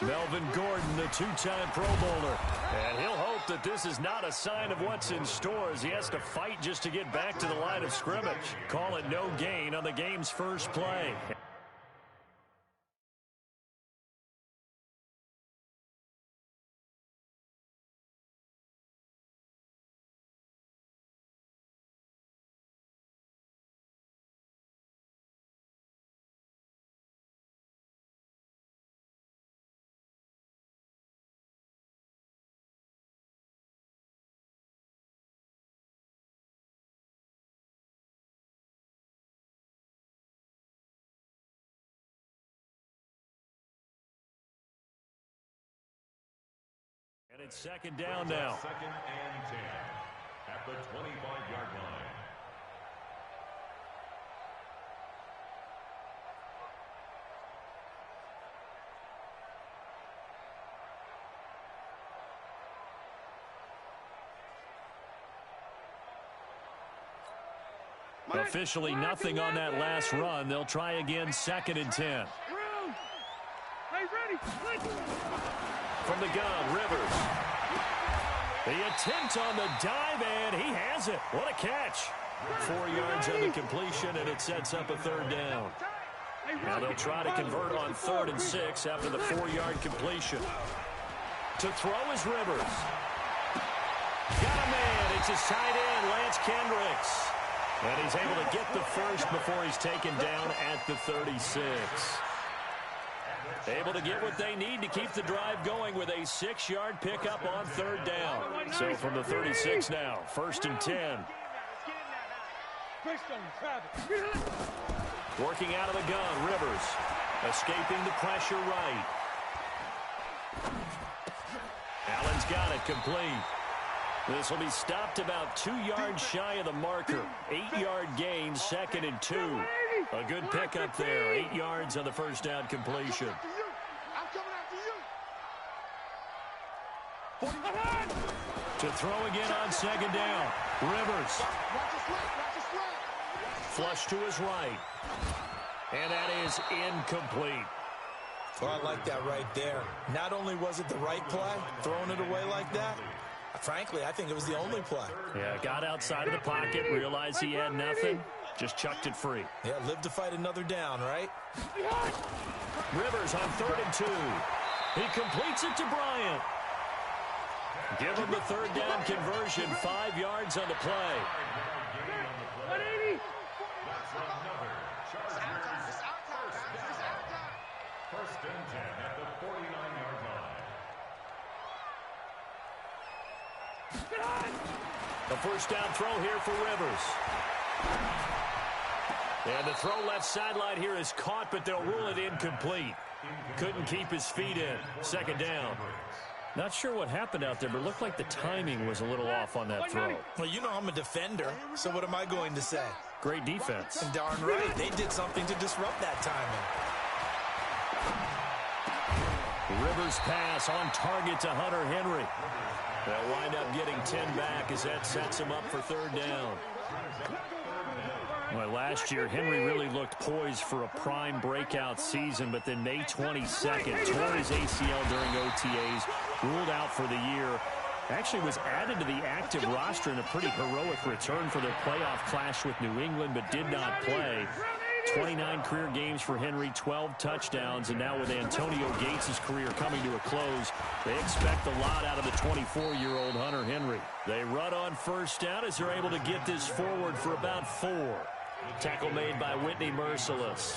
Melvin Gordon, the two-time Pro Bowler. And he'll hope that this is not a sign of what's in store as he has to fight just to get back to the line of scrimmage. Call it no gain on the game's first play. And it's second down now. Second and 10 at the 25-yard line. Officially nothing on that last run. They'll try again, second and 10. From the gun, Rivers. The attempt on the dive, and he has it. What a catch. 4 yards on the completion, and it sets up a third down. Now they'll try to convert on 3rd and 6 after the 4-yard completion. To throw is Rivers. Got a man. It's his tight end, Lance Kendricks. And he's able to get the first before he's taken down at the 36. Able to get what they need to keep the drive going with a 6-yard pickup on 3rd down. So from the 36 now, 1st and 10. Working out of the gun, Rivers. Escaping the pressure right. Allen's got it complete. This will be stopped about 2 yards shy of the marker. 8-yard gain, 2nd and 2. A good pickup there. 8 yards on the first down completion. To throw again on 2nd down. Rivers. Flush to his right. And that is incomplete. Well, I like that right there. Not only was it the right play, throwing it away like that, frankly, I think it was the only play. Yeah, got outside of the pocket, realized he had nothing, just chucked it free. Yeah, live to fight another down, right? Rivers on 3rd and 2. He completes it to Bryant. Give him the 3rd down conversion, 5 yards on the play. 180. That's another Chargers first and 10 at the 49-yard line. A first down throw here for Rivers. And the throw left sideline here is caught, but they'll rule it incomplete. Couldn't keep his feet in. 2nd down. Not sure what happened out there, but it looked like the timing was a little off on that throw. Well, you know I'm a defender, so what am I going to say? Great defense. And darn right, they did something to disrupt that timing. Rivers pass on target to Hunter Henry. They'll wind up getting 10 back as that sets him up for 3rd down. Well, last year, Henry really looked poised for a prime breakout season, but then May 22nd, tore his ACL during OTAs, ruled out for the year. Actually was added to the active roster in a pretty heroic return for their playoff clash with New England, but did not play. 29 career games for Henry, 12 touchdowns, and now with Antonio Gates' career coming to a close, they expect a lot out of the 24-year-old Hunter Henry. They run on first down as they're able to get this forward for about 4. Tackle made by Whitney Merciless.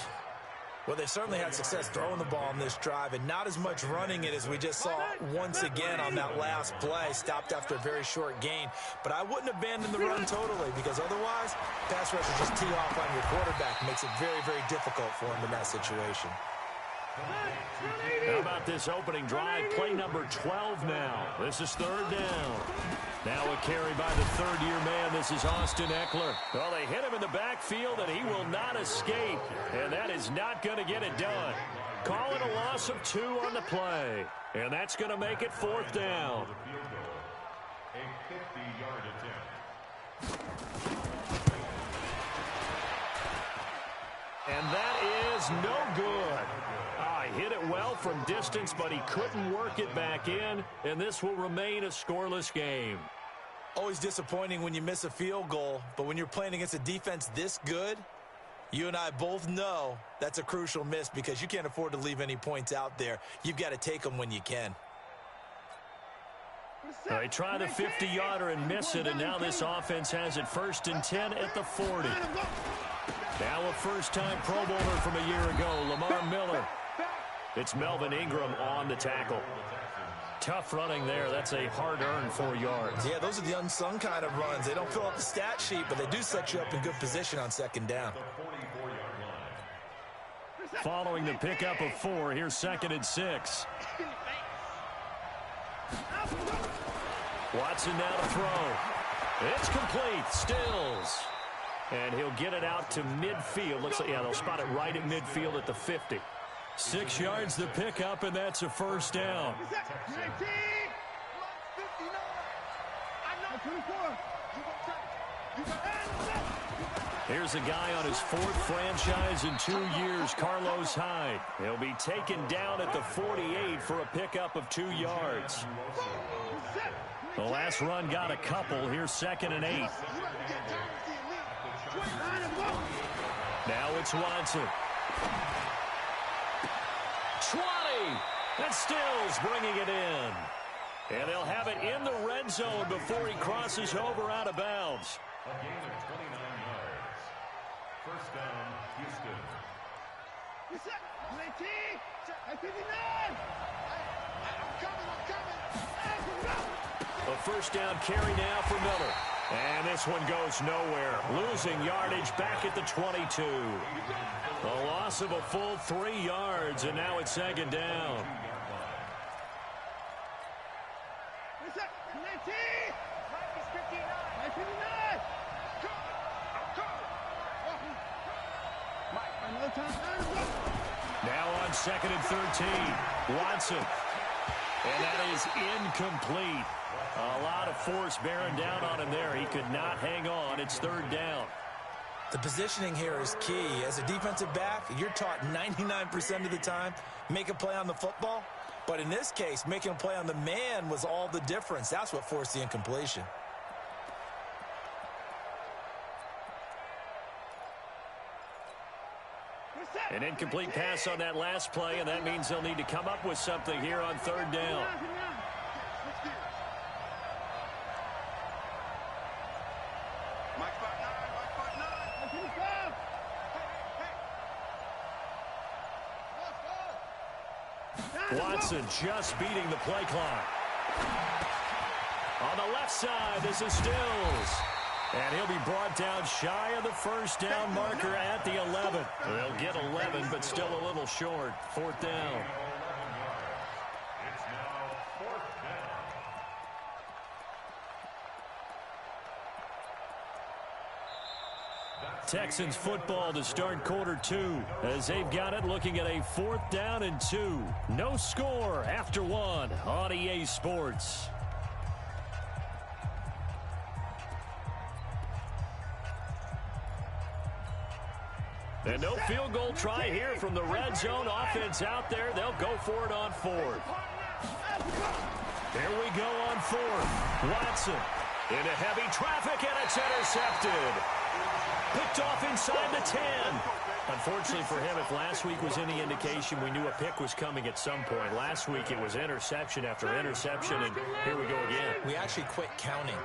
Well, they certainly had success throwing the ball on this drive and not as much running it as we just saw once again on that last play. Stopped after a very short gain. But I wouldn't abandon the run totally because otherwise, pass rush will just tee off on your quarterback. Makes it very, very difficult for him in that situation. How about this opening drive? Play number 12 now. This is 3rd down. Now a carry by the 3rd-year man. This is Austin Eckler. Well, they hit him in the backfield, and he will not escape. And that is not going to get it done. Call it a loss of 2 on the play. And that's going to make it 4th down. A 50-yard attempt. And that is no good. hit it well from distance, but he couldn't work it back in, and this will remain a scoreless game. Always disappointing when you miss a field goal, but when you're playing against a defense this good, you and I both know that's a crucial miss because you can't afford to leave any points out there. You've got to take them when you can. They try the 50-yarder and miss it, and now this offense has it 1st and 10 at the 40. Now a first-time Pro Bowler from a year ago, Lamar Miller. It's Melvin Ingram on the tackle. Tough running there. That's a hard-earned 4 yards. Yeah, those are the unsung kind of runs. They don't fill up the stat sheet, but they do set you up in good position on 2nd down. Following the pickup of 4, here's 2nd and 6. Watson now to throw. It's complete. Stills. And he'll get it out to midfield. Looks like, yeah, they'll spot it right at midfield at the 50. 6 yards the pickup, and that's a first down. Here's a guy on his 4th franchise in 2 years, Carlos Hyde. He'll be taken down at the 48 for a pickup of 2 yards. The last run got a couple. Here's 2nd and 8. Now it's Watson. 20. That's Stills bringing it in. And they'll have it in the red zone before he crosses over out of bounds. A gain of 29 yards. First down, Houston. A first down carry now for Miller. And this one goes nowhere. Losing yardage back at the 22. A loss of a full 3 yards, and now it's 2nd down. Now on 2nd and 13. Watson. And that is incomplete. A lot of force bearing down on him there. He could not hang on. It's 3rd down. The positioning here is key. As a defensive back, you're taught 99% of the time, make a play on the football. But in this case, making a play on the man was all the difference. That's what forced the incompletion. An incomplete pass on that last play, and that means they'll need to come up with something here on 3rd down. Watson just beating the play clock. On the left side, this is Stills. And he'll be brought down shy of the first down marker at the 11. They'll get 11, but still a little short. 4th down. It's now 4th down. Texans football to start quarter 2 as they've got it looking at a 4th down and 2. No score after 1 on EA Sports. And no field goal try here from the red zone offense out there. They'll go for it on 4th. Here we go on 4th. Watson into heavy traffic, and it's intercepted. Picked off inside the 10. Unfortunately for him, if last week was any indication, we knew a pick was coming at some point. Last week it was interception after interception, and here we go again. We actually quit counting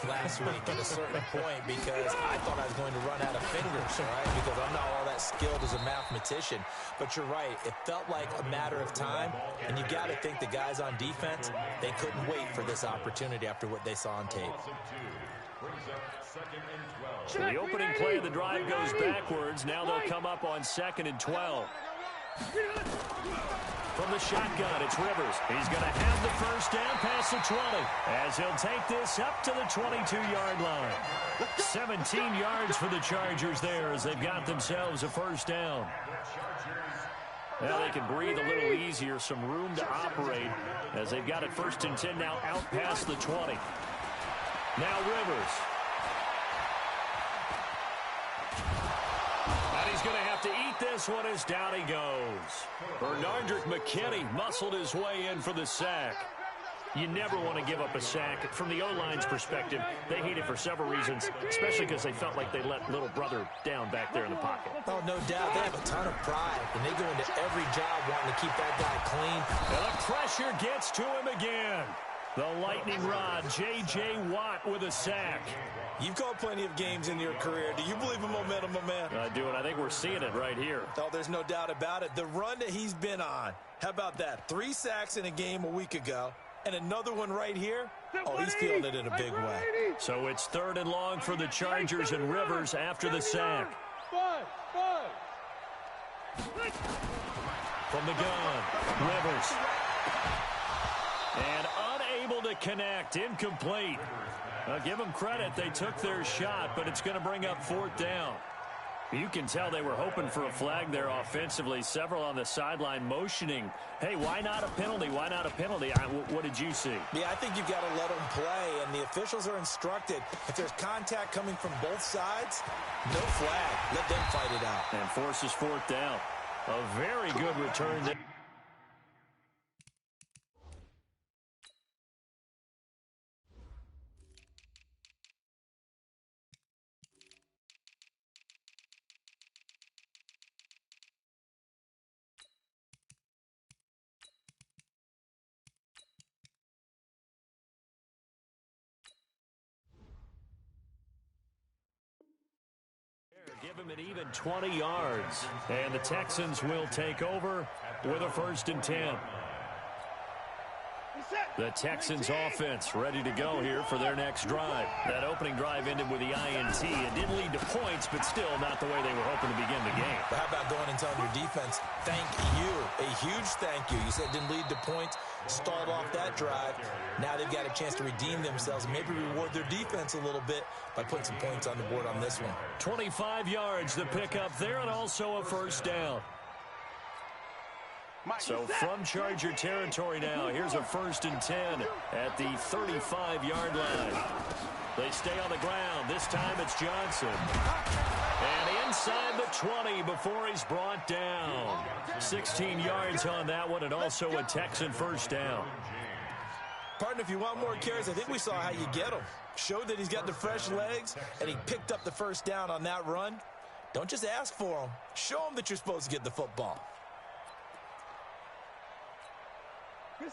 last week at a certain point because I thought I was going to run out of fingers, all right, because I'm not all that skilled as a mathematician. But you're right. It felt like a matter of time, and you got to think the guys on defense, they couldn't wait for this opportunity after what they saw on tape. So the opening play of the drive goes backwards. Now they'll come up on 2nd and 12. From the shotgun, it's Rivers. He's going to have the first down past the 20 as he'll take this up to the 22-yard line. 17 yards for the Chargers there as they've got themselves a first down. Now they can breathe a little easier, some room to operate as they've got it 1st and 10 now out past the 20. Now Rivers. And he's going to have to eat take this one as down he goes. Bernardrick McKinney muscled his way in for the sack. You never want to give up a sack. From the O-line's perspective, they hate it for several reasons, especially because they felt like they let little brother down back there in the pocket. Oh, no doubt. They have a ton of pride, and they go into every job wanting to keep that guy clean. And the pressure gets to him again. The lightning rod, J.J. Watt with a sack. You've called plenty of games in your career. Do you believe in momentum, my man? I do, and I think we're seeing it right here. Oh, there's no doubt about it. The run that he's been on, how about that? 3 sacks in a game a week ago. And another one right here. Oh, he's feeling it in a big way. So it's 3rd and long for the Chargers and Rivers after the sack. From the gun, Rivers. And unable to connect, incomplete. Now, give them credit. They took their shot, but it's going to bring up 4th down. You can tell they were hoping for a flag there offensively. Several on the sideline motioning. Hey, why not a penalty? Why not a penalty? What did you see? Yeah, I think you've got to let them play, and the officials are instructed. If there's contact coming from both sides, no flag. Let them fight it out. And forces 4th down. A very good return there. Give him an even 20 yards. And the Texans will take over with a 1st and 10. The Texans offense ready to go here for their next drive. That opening drive ended with the INT. It didn't lead to points, but still not the way they were hoping to begin the game. But how about going and telling your defense, thank you, a huge thank you. You said it didn't lead to points, stalled off that drive. Now they've got a chance to redeem themselves and maybe reward their defense a little bit by putting some points on the board on this one. 25 yards the pickup there, and also a 1st down. So from Charger territory now, here's a 1st and 10 at the 35-yard line. They stay on the ground. This time it's Johnson. And inside the 20 before he's brought down. 16 yards on that one, and also a Texan 1st down. Partner, if you want more carries, I think we saw how you get them. Showed that he's got the fresh legs, and he picked up the 1st down on that run. Don't just ask for them. Show them that you're supposed to get the football.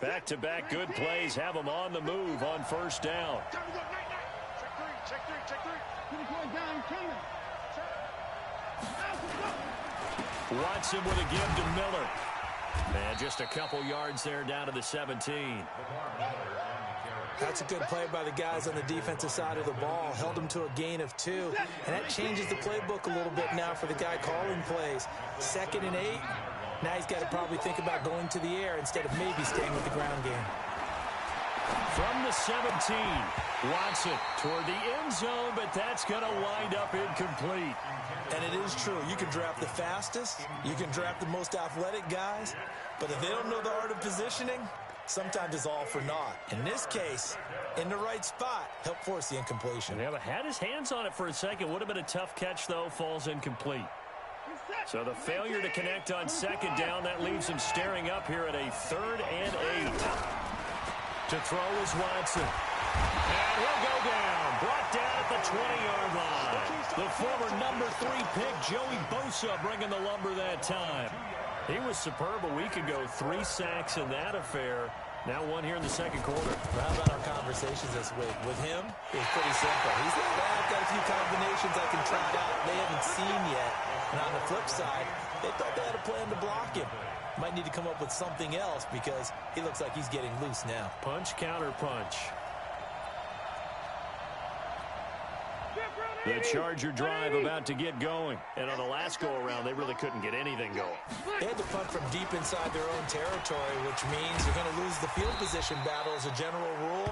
Back-to-back good plays have them on the move on 1st down. Watson with a give to Miller. And just a couple yards there down to the 17. That's a good play by the guys on the defensive side of the ball. Held them to a gain of 2. And that changes the playbook a little bit now for the guy calling plays. 2nd and 8. Now he's got to probably think about going to the air instead of maybe staying with the ground game. From the 17, Watson toward the end zone, but that's going to wind up incomplete. And it is true. You can draft the fastest. You can draft the most athletic guys. But if they don't know the art of positioning, sometimes it's all for naught. In this case, in the right spot, helped force the incompletion. Yeah, but had his hands on it for a second. Would have been a tough catch, though. Falls incomplete. So the failure to connect on 2nd down, that leaves him staring up here at a 3rd and 8. To throw is Watson. And he'll go down. Brought down at the 20-yard line. The former number 3 pick, Joey Bosa, bringing the lumber that time. He was superb a week ago. 3 sacks in that affair. Now 1 here in the 2nd quarter. How about our conversations this week? With him, it's pretty simple. He's like, I've got a few combinations I can try out they haven't seen yet. And on the flip side, they thought they had a plan to block him. Might need to come up with something else because he looks like he's getting loose now. Punch, counter punch. The Charger drive about to get going. And on the last go-around, they really couldn't get anything going. They had to punt from deep inside their own territory, which means you're going to lose the field position battle as a general rule.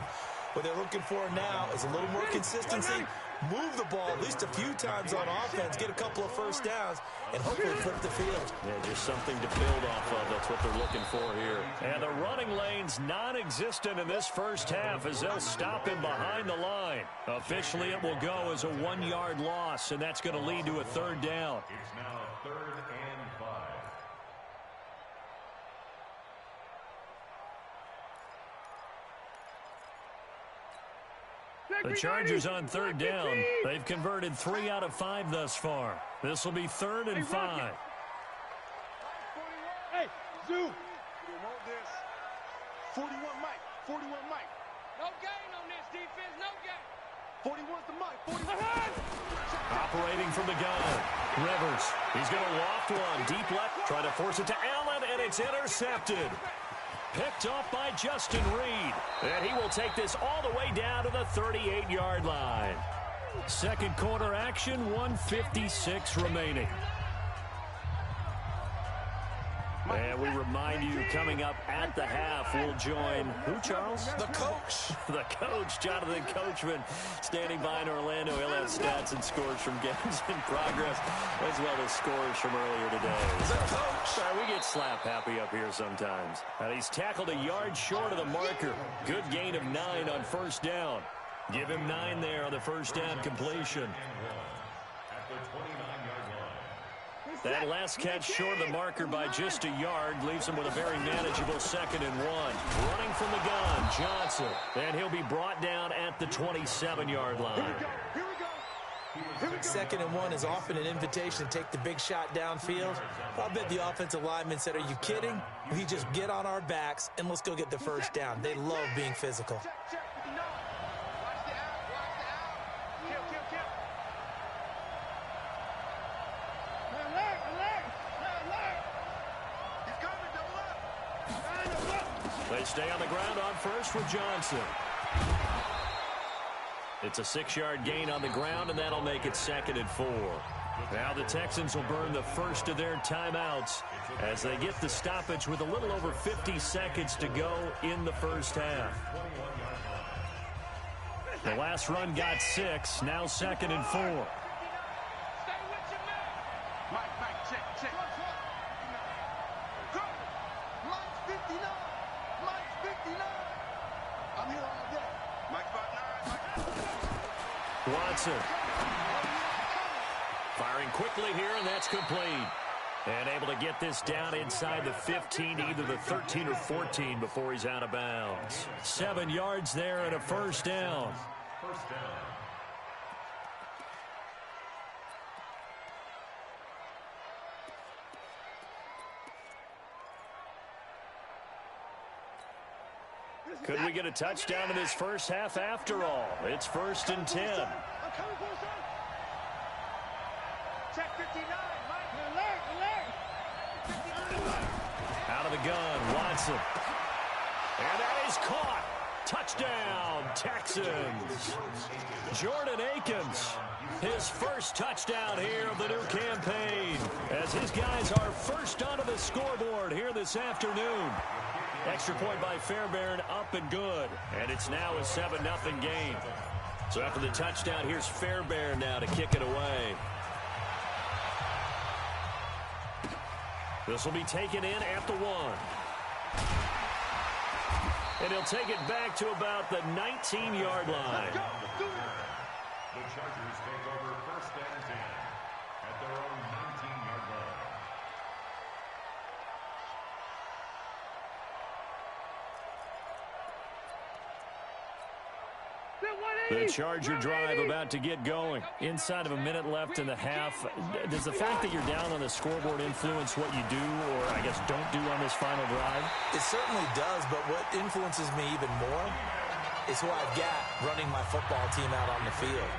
What they're looking for now is a little more consistency move the ball at least a few times on offense, get a couple of first downs, and hopefully flip the field. Yeah, just something to build off of. That's what they're looking for here. And the running lane's non-existent in this first half as they'll stop him behind the line. Officially, it will go as a 1-yard loss, and that's going to lead to a third down. It's now 3rd and 5. The Chargers on third down. They've converted 3 out of 5 thus far. This will be 3rd and 5. Hey, Zoo. You want this? 41 Mike. 41 Mike. No gain on this defense. No gain. 41's the Mike. 41. Operating from the gun. Rivers. He's going to loft one. Deep left. Try to force it to Allen, and it's intercepted. Picked off by Justin Reed. And he will take this all the way down to the 38-yard line. Second quarter action, 1:56 remaining. And we remind you, coming up at the half, we'll join who, Charles? The coach. The coach, Jonathan Coachman, standing by in Orlando. He'll have stats and scores from games in progress, as well as scores from earlier today. The coach. Sorry, we get slap happy up here sometimes. And he's tackled a yard short of the marker. Good gain of 9 on first down. Give him 9 there on the first down completion. At the 29-yard line. That last catch short of the marker by just a yard leaves him with a very manageable 2nd and 1. Running from the gun, Johnson. And he'll be brought down at the 27-yard line. Here we go. 2nd and 1 is often an invitation to take the big shot downfield. I bet the offensive lineman said, are you kidding? We just get on our backs and let's go get the first down. They love being physical. Check. No. Watch the out. Watch the out. Kill. Alert. He's coming. Double up. They stay on the ground on first with Johnson. It's a 6-yard gain on the ground, and that'll make it 2nd and 4. Now the Texans will burn the first of their timeouts as they get the stoppage with a little over 50 seconds to go in the first half. The last run got 6, now 2nd and 4. Stay with your man. Mike, check. Go. Mike's 59. I'm here all day. Mike's about 9. Watson. Firing quickly here, and that's complete. And able to get this down inside the 15, either the 13 or 14 before he's out of bounds. 7 yards there and a first down. First down. Could we get a touchdown in this first half after all? It's 1st and 10. I'm coming for some. Check 59. Mike, alert. Out of the gun, Watson. And that is caught. Touchdown, Texans. Jordan Akins, his first touchdown here of the new campaign, as his guys are first onto the scoreboard here this afternoon. Extra point by Fairbairn, up and good. And it's now a 7-0 game. So after the touchdown, here's Fairbairn now to kick it away. This will be taken in at the 1. And he'll take it back to about the 19-yard line. The Chargers take over 1st and 10 at their own 19-yard line. The Charger drive about to get going. Inside of a minute left in the half. Does the fact that you're down on the scoreboard influence what you do, or I guess don't do on this final drive? It certainly does, but what influences me even more is who I've got running my football team out on the field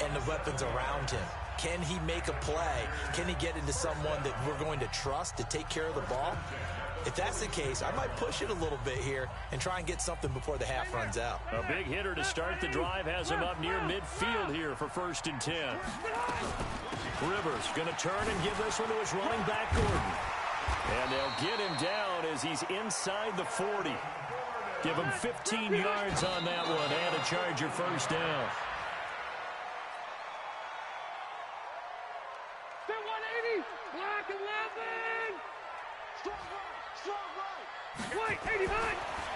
and the weapons around him. Can he make a play? Can he get into someone that we're going to trust to take care of the ball? If that's the case, I might push it a little bit here and try and get something before the half runs out. A big hitter to start the drive has him up near midfield here for 1st and 10. Rivers going to turn and give this one to his running back, Gordon. And they'll get him down as he's inside the 40. Give him 15 yards on that one and a Charger first down.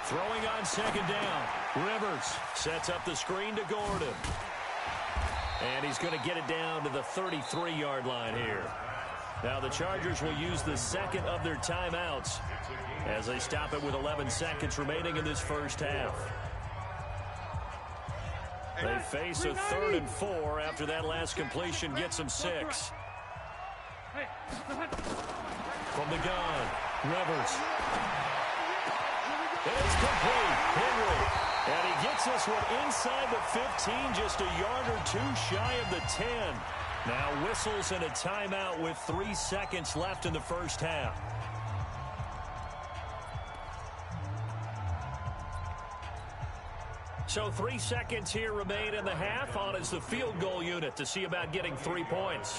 Throwing on second down. Rivers sets up the screen to Gordon. And he's going to get it down to the 33-yard line here. Now the Chargers will use the second of their timeouts as they stop it with 11 seconds remaining in this first half. They face a 3rd and 4 after that last completion gets them 6. From the gun, Rivers. It's complete. Henry. And he gets this one inside the 15, just a yard or two shy of the 10. Now whistles and a timeout with 3 seconds left in the first half. So 3 seconds here remain in the half. On is the field goal unit to see about getting 3 points.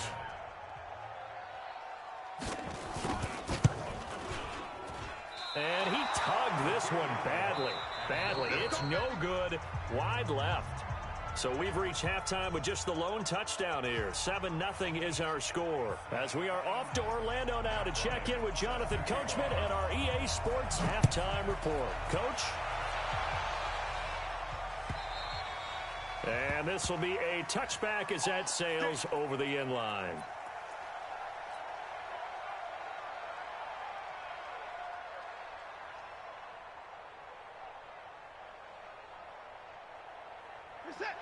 And he tugged this one badly. It's no good. Wide left. So we've reached halftime with just the lone touchdown here. 7-0 is our score. As we are off to Orlando now to check in with Jonathan Coachman and our EA Sports halftime report. Coach? And this will be a touchback as that sails over the end line.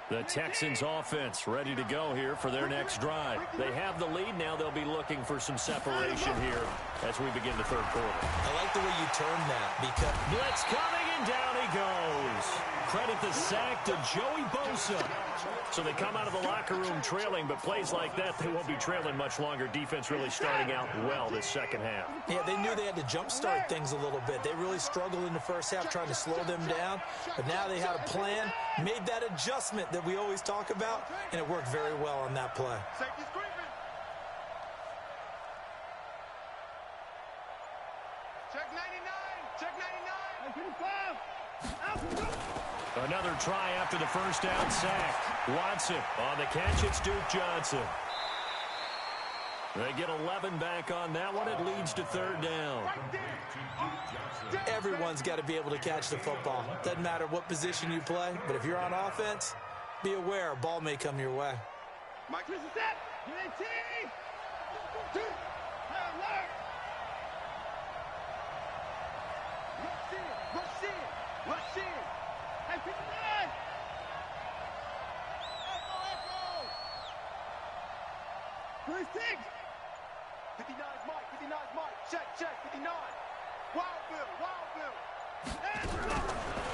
The Texans offense ready to go here for their next drive. They have the lead now. They'll be looking for some separation here as we begin the third quarter. I like the way you turned that because blitz coming and down he goes. Credit the sack to Joey Bosa. So they come out of the locker room trailing, but plays like that, they won't be trailing much longer. Defense really starting out well this second half. Yeah, they knew they had to jumpstart things a little bit. They really struggled in the first half trying to slow them down, but now they had a plan, made that adjustment that we always talk about, and it worked very well on that play. Check 99. Check 99. Another try after the first down sack. Watson on the catch. It's Duke Johnson. They get 11 back on that one. It leads to third down. Everyone's got to be able to catch the football. Doesn't matter what position you play, but if you're on offense, be aware a ball may come your way. Mike, this is that. UAT. Alert. Rush in. Hey, 59. Echo. 36. 59 is Mike. Check. 59. Wild Bill.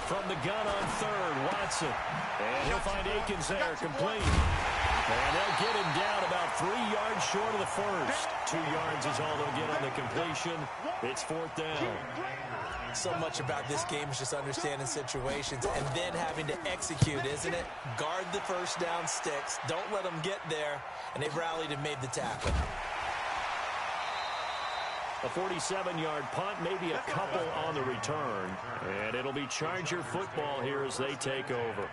From the gun on third, Watson. And he'll find Akins there, complete. And they'll get him down about 3 yards short of the first. 2 yards is all they'll get on the completion. It's fourth down. So much about this game is just understanding situations and then having to execute, isn't it? Guard the first down sticks. Don't let them get there. And they've rallied and made the tackle. A 47-yard punt, maybe a couple on the return. And it'll be Charger football here as they take over.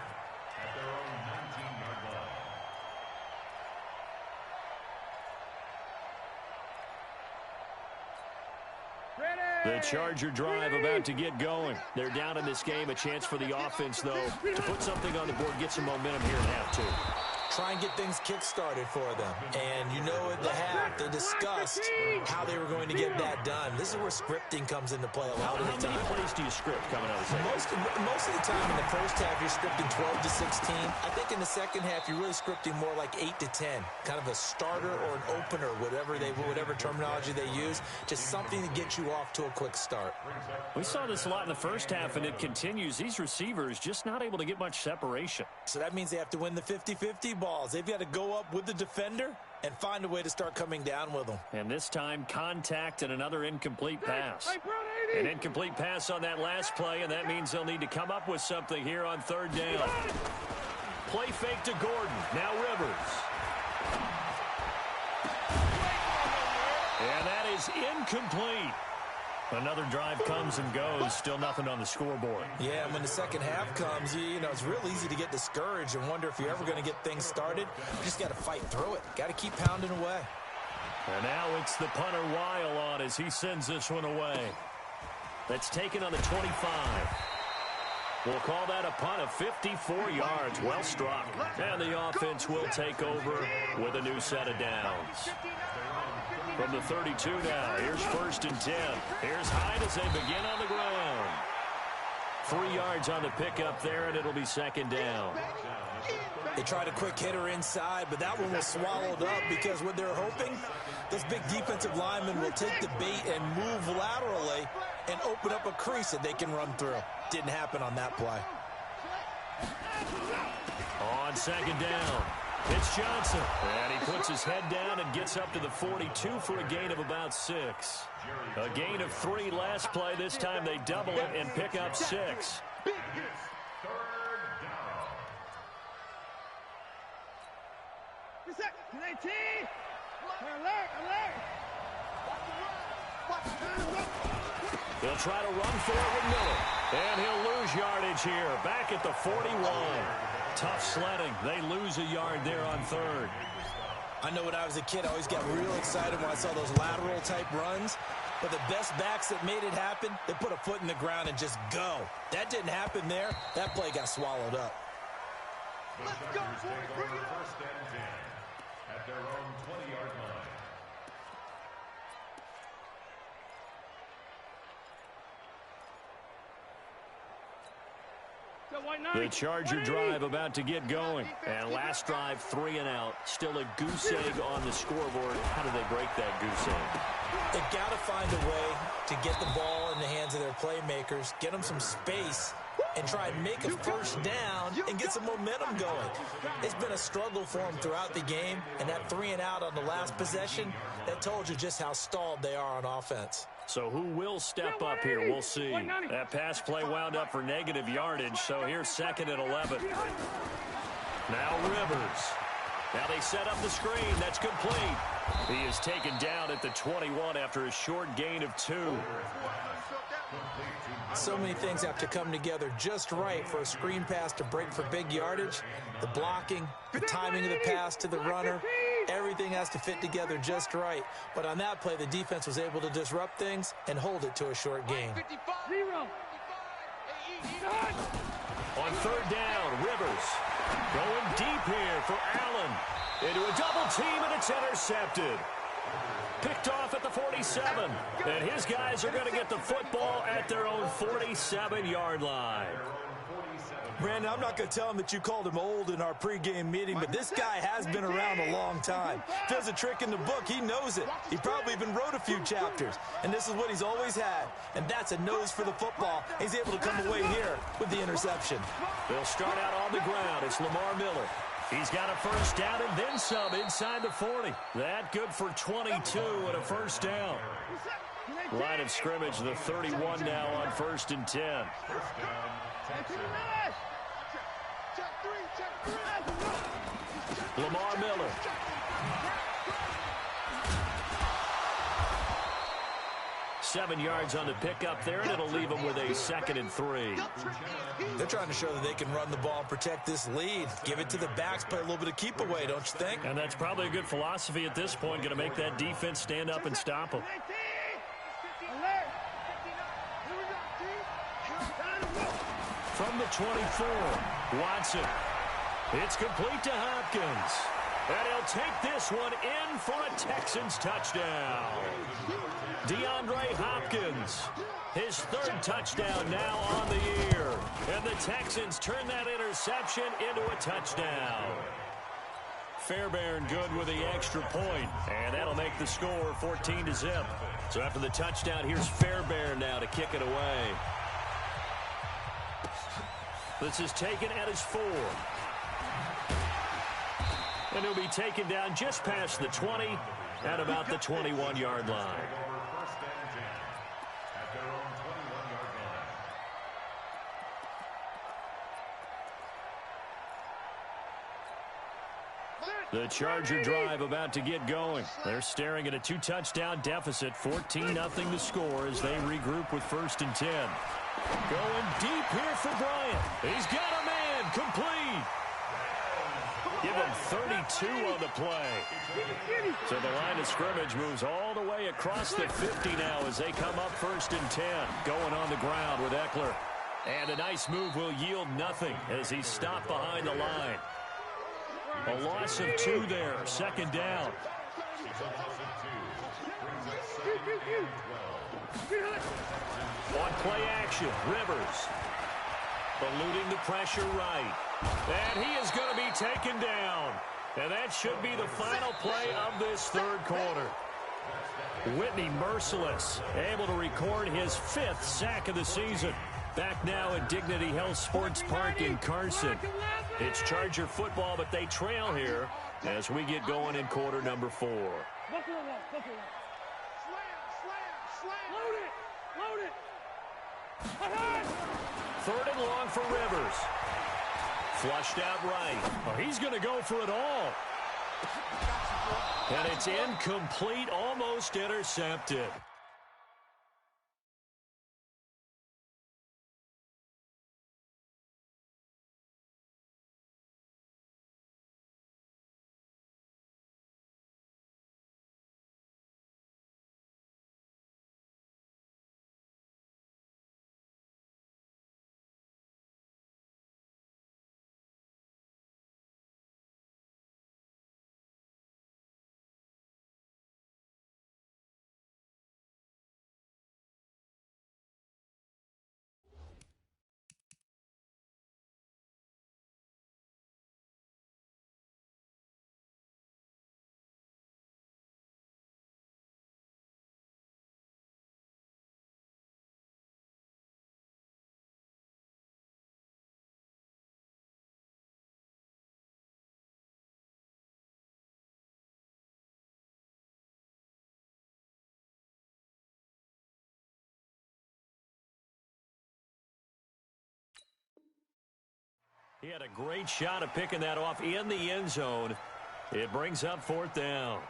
The Charger drive about to get going. They're down in this game. A chance for the offense, though, to put something on the board, get some momentum here in half two. Try and get things kick-started for them. And you know at the half, they discussed how they were going to get that done. This is where scripting comes into play a lot of the time. How many plays do you script coming out of the second? Most of the time in the first half, you're scripting 12 to 16. I think in the second half, you're really scripting more like 8 to 10. Kind of a starter or an opener, whatever terminology they use. Just something to get you off to a quick start. We saw this a lot in the first half, and it continues. These receivers just not able to get much separation. So that means they have to win the 50-50 balls. They've got to go up with the defender and find a way to start coming down with them. And this time, contact and another incomplete pass. An incomplete pass on that last play, and that means they'll need to come up with something here on third down. Play fake to Gordon. Now Rivers. And that is incomplete. Another drive comes and goes. Still nothing on the scoreboard. Yeah, and when the second half comes, you know, it's real easy to get discouraged and wonder if you're ever going to get things started. You just got to fight through it. Got to keep pounding away. And now it's the punter Weil on as he sends this one away. That's taken on the 25. We'll call that a punt of 54 yards. Well struck. And the offense will take over with a new set of downs. From the 32 now, here's 1st and 10. Here's Hyde as they begin on the ground. 3 yards on the pickup there, and it'll be 2nd down. They tried a quick hitter inside, but that one was swallowed up because what they're hoping, those big defensive linemen will take the bait and move laterally and open up a crease that they can run through. Didn't happen on that play. On 2nd down, it's Johnson. And he puts his head down and gets up to the 42 for a gain of about 6. A gain of 3 last play. This time they double it and pick up 6. They'll try to run for it with Miller. And he'll lose yardage here. Back at the 41. Tough sledding. They lose a yard there on 3rd. I know when I was a kid, I always got real excited when I saw those lateral-type runs. But the best backs that made it happen, they put a foot in the ground and just go. That didn't happen there. That play got swallowed up. Let's go, boys. Bring it on. 1st and 10 at their own 20-yard line. The Charger drive about to get going. And last drive, 3 and out. Still a goose egg on the scoreboard. How do they break that goose egg? They've got to find a way to get the ball in the hands of their playmakers, get them some space, and try and make a 1st down and get some momentum going. It's been a struggle for them throughout the game, and that 3 and out on the last possession, that told you just how stalled they are on offense. So who will step up here? We'll see. That pass play wound up for negative yardage, so here's 2nd and 11. Now Rivers. Now they set up the screen. That's complete. He is taken down at the 21 after a short gain of 2. So many things have to come together just right for a screen pass to break for big yardage. The blocking, the timing of the pass to the runner, everything has to fit together just right. But on that play, the defense was able to disrupt things and hold it to a short gain. On 3rd down, Rivers going deep here for Allen. Into a double team, and it's intercepted. Picked off at the 47. And his guys are going to get the football at their own 47-yard line. Brandon, I'm not going to tell him that you called him old in our pregame meeting, but this guy has been around a long time. If there's a trick in the book, he knows it. He probably even wrote a few chapters. And this is what he's always had. And that's a nose for the football. He's able to come away here with the interception. They'll start out on the ground. It's Lamar Miller. He's got a 1st down and then some inside the 40. That good for 22 and a 1st down. Line of scrimmage, the 31 now on 1st and 10. Lamar Miller. Seven yards on the pickup there, and it'll leave them with a 2nd and 3. They're trying to show that they can run the ball and protect this lead. Give it to the backs, play a little bit of keep away, don't you think? And that's probably a good philosophy at this point, going to make that defense stand up and stop them. From the 24, Watson. It's complete to Hopkins. And he'll take this one in for a Texans touchdown. DeAndre Hopkins, his 3rd touchdown now on the year. And the Texans turn that interception into a touchdown. Fairbairn good with the extra point, and that'll make the score 14-0. So after the touchdown, here's Fairbairn now to kick it away. This is taken at his 4. And he'll be taken down just past the 20 at about the 21-yard line. The Charger drive about to get going. They're staring at a 2-touchdown deficit, 14-0 to score as they regroup with 1st and 10. Going deep here for Bryant. He's got a man, complete. Give him 32 on the play. So the line of scrimmage moves all the way across the 50 now as they come up 1st and 10. Going on the ground with Eckler. And a nice move will yield nothing as he's stopped behind the line. A loss of 2 there. 2nd down. On play action, Rivers. Eluding the pressure right. And he is going to be taken down. And that should be the final play of this 3rd quarter. Whitney merciless, able to record his 5th sack of the season. Back now at Dignity Health Sports Park in Carson. It's Charger football, but they trail here as we get going in quarter number 4. Load it! Load it! 3rd and long for Rivers. Flushed out right. Oh, he's going to go for it all. And it's incomplete, almost intercepted. He had a great shot at picking that off in the end zone. It brings up 4th down.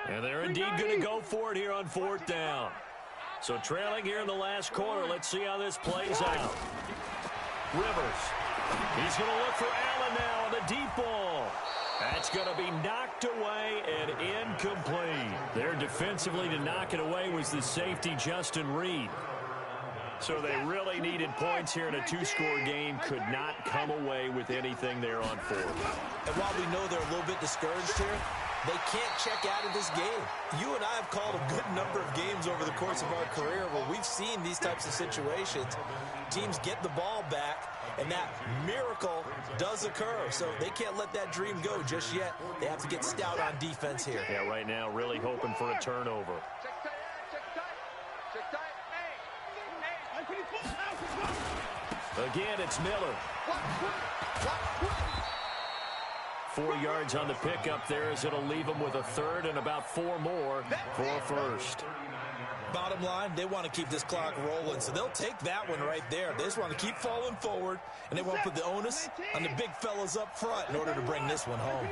And they're indeed going to go for it here on 4th down. So trailing here in the last quarter, let's see how this plays out. Rivers. He's going to look for Allen now on the deep ball. That's going to be knocked away and incomplete. There defensively to knock it away was the safety, Justin Reed. So they really needed points here in a 2-score game. Could not come away with anything there on 4th. And while we know they're a little bit discouraged here, they can't check out of this game. You and I have called a good number of games over the course of our career where we've seen these types of situations. Teams get the ball back, and that miracle does occur. So they can't let that dream go just yet. They have to get stout on defense here. Yeah, right now really hoping for a turnover. Again, it's Miller. 4 yards on the pickup there as it'll leave them with a 3rd and about 4 more for a 1st. Bottom line, they want to keep this clock rolling, so they'll take that one right there. They just want to keep falling forward, and they want to put the onus on the big fellas up front in order to bring this one home.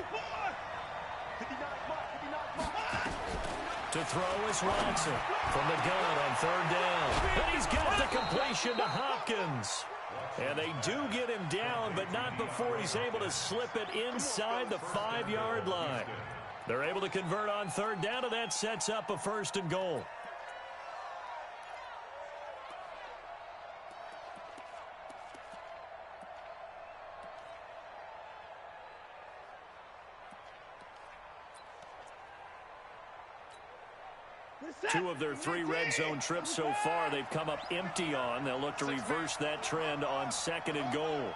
To throw is Watson from the gun on 3rd down. And he's got the completion to Hopkins. And they do get him down, but not before he's able to slip it inside the 5-yard line. They're able to convert on 3rd down, and that sets up a 1st and goal. Two of their 3 red zone trips so far, they've come up empty on. They'll look to reverse that trend on 2nd and goal.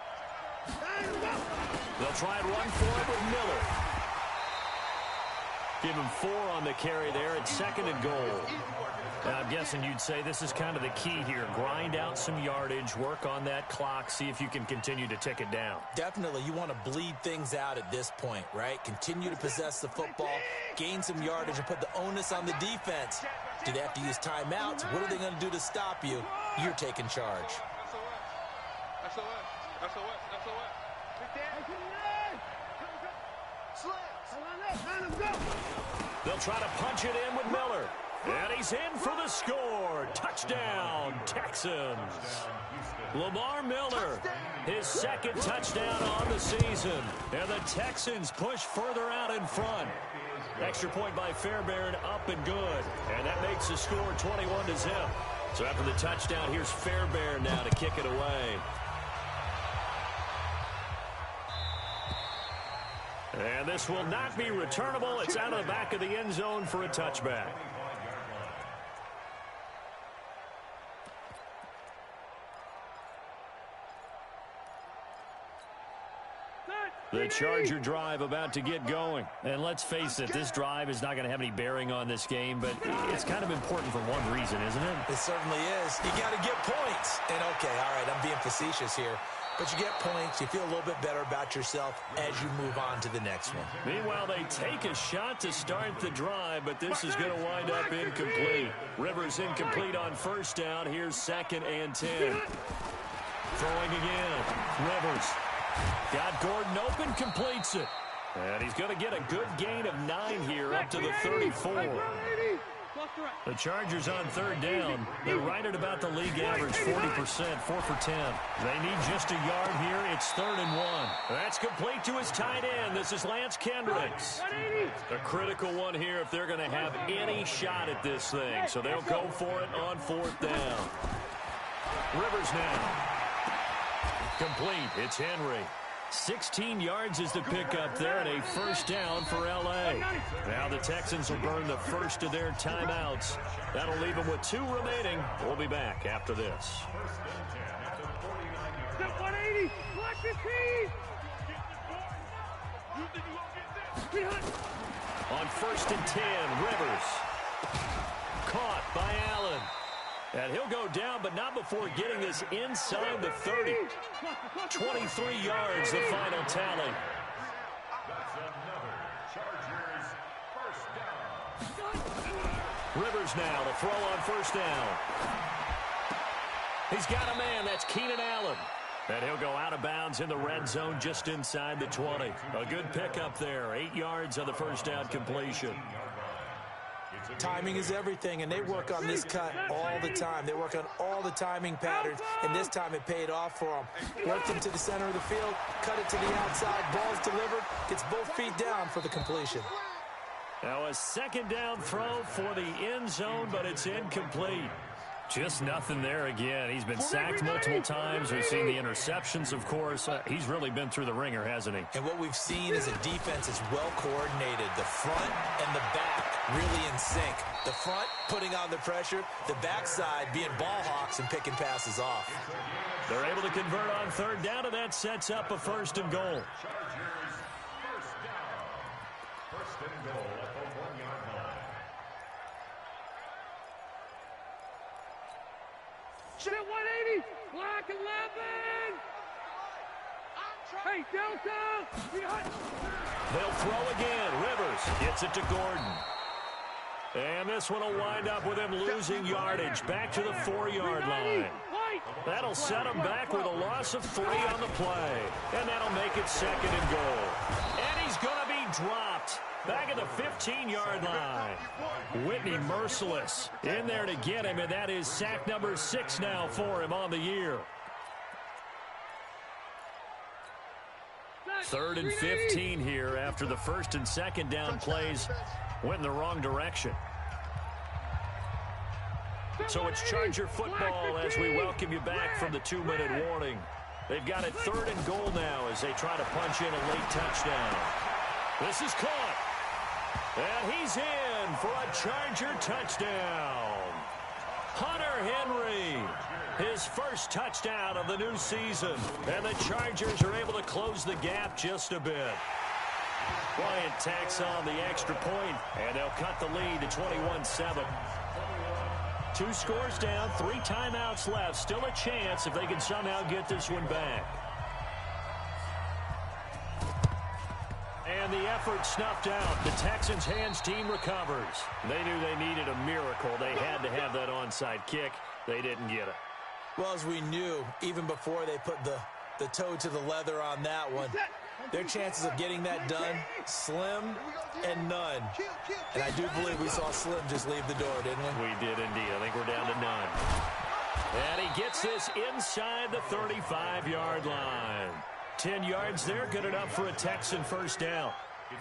They'll try and run for it with Miller. Give him 4 on the carry there at 2nd and goal. I'm guessing you'd say this is kind of the key here. Grind out some yardage, work on that clock, see if you can continue to tick it down. Definitely. You want to bleed things out at this point, right? Continue to possess the football, gain some yardage, and put the onus on the defense. Do they have to use timeouts? What are they going to do to stop you? You're taking charge. They'll try to punch it in with Miller. And he's in for the score. Touchdown, Texans. Lamar Miller, his second touchdown on the season. And the Texans push further out in front. Extra point by Fairbairn, up and good. And that makes the score 21-0. So after the touchdown, here's Fairbairn now to kick it away. And this will not be returnable. It's out of the back of the end zone for a touchback. The Charger drive about to get going. And let's face it, this drive is not going to have any bearing on this game, but it's kind of important for one reason, isn't it? It certainly is. You got to get points. And, okay, all right, I'm being facetious here. But you get points, you feel a little bit better about yourself as you move on to the next one. Meanwhile, they take a shot to start the drive, but this is going to wind up incomplete. Rivers incomplete on first down. Here's 2nd and 10. Throwing again. Rivers. Got Gordon open, completes it. And he's going to get a good gain of 9 here up to the 34. The Chargers on 3rd down. They're right at about the league average, 40%, 4 for 10. They need just a yard here. It's 3rd and 1. That's complete to his tight end. This is Lance Kendricks. A critical one here if they're going to have any shot at this thing. So they'll go for it on 4th down. Rivers now. Complete. It's Henry. 16 yards is the pickup there, and a first down for L.A. Now the Texans will burn the first of their timeouts. That'll leave them with 2 remaining. We'll be back after this. 180. Block the team. On 1st and 10, Rivers. Caught by Allen. And he'll go down, but not before getting this inside the 30. 23 yards, the final tally. That's another Chargers first down. Rivers now to throw on 1st down. He's got a man. That's Keenan Allen. And he'll go out of bounds in the red zone just inside the 20. A good pickup there. 8 yards on the first down completion. Timing is everything, and they work on this cut all the time. They work on all the timing patterns, and this time it paid off for them. Worked him to the center of the field, cut it to the outside, ball's delivered, gets both feet down for the completion. Now a 2nd down throw for the end zone, but it's incomplete. Just nothing there again. He's been sacked multiple times. We've seen the interceptions, of course. He's really been through the ringer, hasn't he? And what we've seen is a defense that's well coordinated. The front and the back really in sync. The front putting on the pressure, the backside being ball hawks and picking passes off. They're able to convert on 3rd down, and that sets up a 1st and goal. Chargers first down. 1st and goal at the 1-yard line. Shit, 180. Block 11. Hey, Delta. They'll throw again. Rivers gets it to Gordon. And this one will wind up with him losing yardage back to the 4-yard line. That'll set him back with a loss of 3 on the play. And that'll make it 2nd and goal. And he's going to be dropped back at the 15-yard line. Whitney merciless in there to get him, and that is sack number 6 now for him on the year. 3rd and 15 here after the 1st and 2nd down plays went in the wrong direction. So it's Charger football as we welcome you back from the 2-minute warning. They've got it 3rd and goal now as they try to punch in a late touchdown. This is caught. And he's in for a Charger touchdown. Hunter Henry, his first touchdown of the new season. And the Chargers are able to close the gap just a bit. Bryant tacks on the extra point, and they'll cut the lead to 21-7. 2 scores down, 3 timeouts left. Still a chance if they can somehow get this one back. And the effort snuffed out. The Texans' hands team recovers. They knew they needed a miracle. They had to have that onside kick. They didn't get it. Well, as we knew, even before they put the the toe to the leather on that one. Their chances of getting that done, slim and none. And I do believe we saw Slim just leave the door, didn't we? We did indeed. I think we're down to none. And he gets this inside the 35-yard line. 10 yards there, good enough for a Texan first down.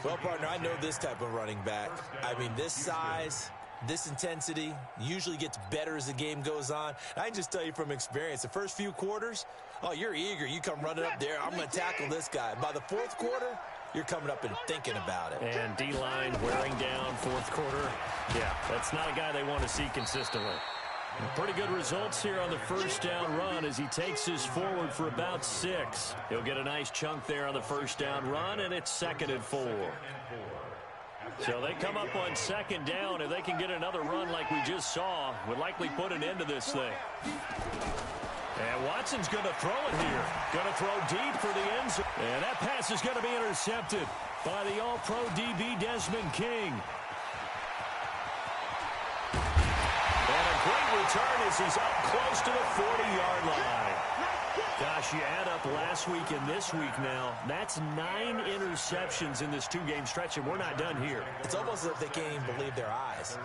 Well, partner, I know this type of running back. I mean, this size, this intensity usually gets better as the game goes on. I can just tell you from experience, the first few quarters, oh, you're eager. You come running up there, I'm going to tackle this guy. By the fourth quarter, you're coming up and thinking about it. And D-line wearing down fourth quarter. Yeah, that's not a guy they want to see consistently. Pretty good results here on the first down run as he takes us forward for about 6. He'll get a nice chunk there on the first down run, and it's 2nd and 4. So they come up on 2nd down. If they can get another run like we just saw, would likely put an end to this thing. And Watson's going to throw it here. Going to throw deep for the end zone. And that pass is going to be intercepted by the All-Pro DB Desmond King. Great return as he's up close to the 40-yard line. Gosh, you add up last week and this week now, that's 9 interceptions in this 2-game stretch, and we're not done here. It's almost as if they can't even believe their eyes.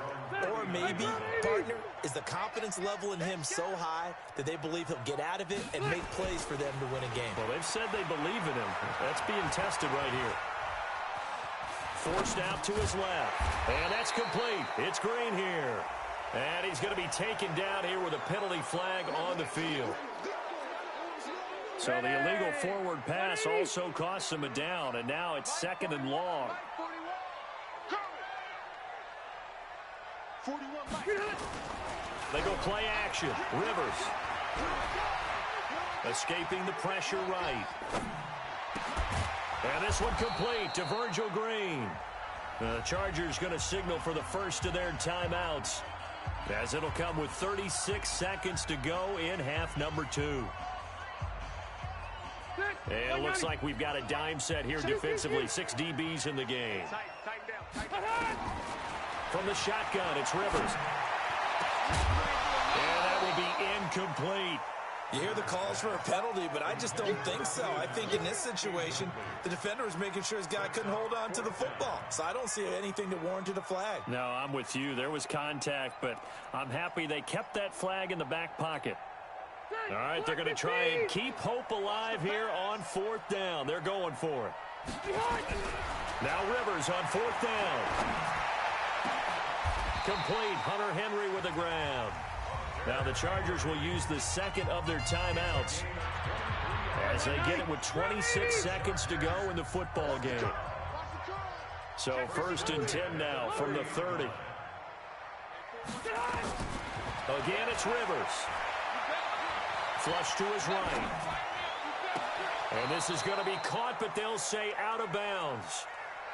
Or maybe, partner, is the confidence level in him so high that they believe he'll get out of it and make plays for them to win a game. Well, they've said they believe in him. That's being tested right here. Forced out to his left, and that's complete. It's Green here. And he's going to be taken down here with a penalty flag on the field. So the illegal forward pass also costs him a down, and now it's 2nd and long. They go play action. Rivers. Escaping the pressure right. And this one complete to Virgil Green. The Chargers going to signal for the first of their timeouts, as it'll come with 36 seconds to go in half number 2. And it looks like we've got a dime set here defensively. 6 DBs in the game. From the shotgun, it's Rivers. And that will be incomplete. You hear the calls for a penalty, but I just don't think so. I think in this situation, the defender was making sure his guy couldn't hold on to the football. So I don't see anything that warranted a flag. No, I'm with you. There was contact, but I'm happy they kept that flag in the back pocket. All right, they're going to try and keep hope alive here on 4th down. They're going for it. Now Rivers on 4th down. Complete. Hunter Henry with the ground. Now the Chargers will use the 2nd of their timeouts as they get it with 26 seconds to go in the football game. So 1st and 10 now from the 30. Again, it's Rivers. Flush to his right. And this is going to be caught, but they'll say out of bounds.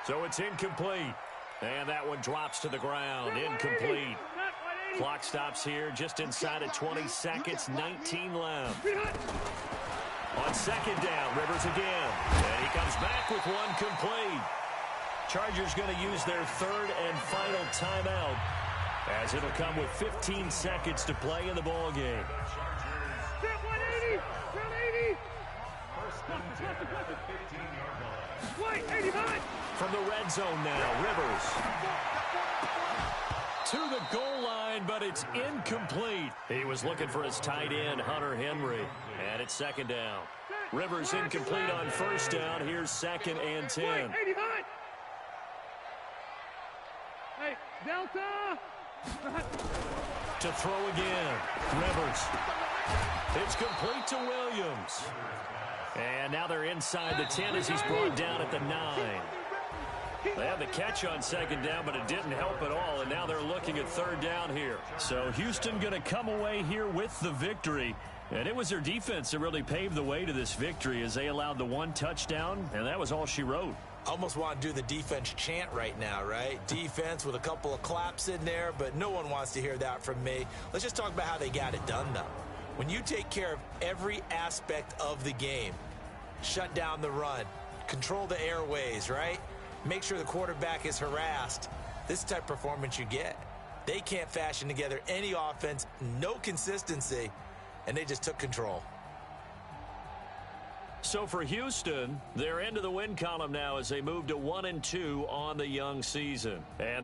So it's incomplete. And that one drops to the ground. Incomplete. Clock stops here just inside of 20 seconds, 19 left. On 2nd down, Rivers again. And he comes back with one complete. Chargers going to use their 3rd and final timeout, as it'll come with 15 seconds to play in the ball game. From the red zone now, Rivers. To the goal line, but it's incomplete. He was looking for his tight end, Hunter Henry. And it's 2nd down. Rivers incomplete on 1st down. Here's 2nd and 10. Hey, Delta! To throw again. Rivers. It's complete to Williams. And now they're inside the 10 as he's brought down at the 9. They had the catch on 2nd down, but it didn't help at all, and now they're looking at 3rd down here. So Houston going to come away here with the victory, and it was their defense that really paved the way to this victory as they allowed the 1 touchdown, and that was all she wrote. Almost want to do the defense chant right now, right? Defense with a couple of claps in there, but no one wants to hear that from me. Let's just talk about how they got it done, though. When you take care of every aspect of the game, shut down the run, control the airways, right? Make sure the quarterback is harassed. This is the type of performance you get. They can't fashion together any offense, no consistency, and they just took control. So for Houston, they're into the win column now as they move to 1-2 on the young season. And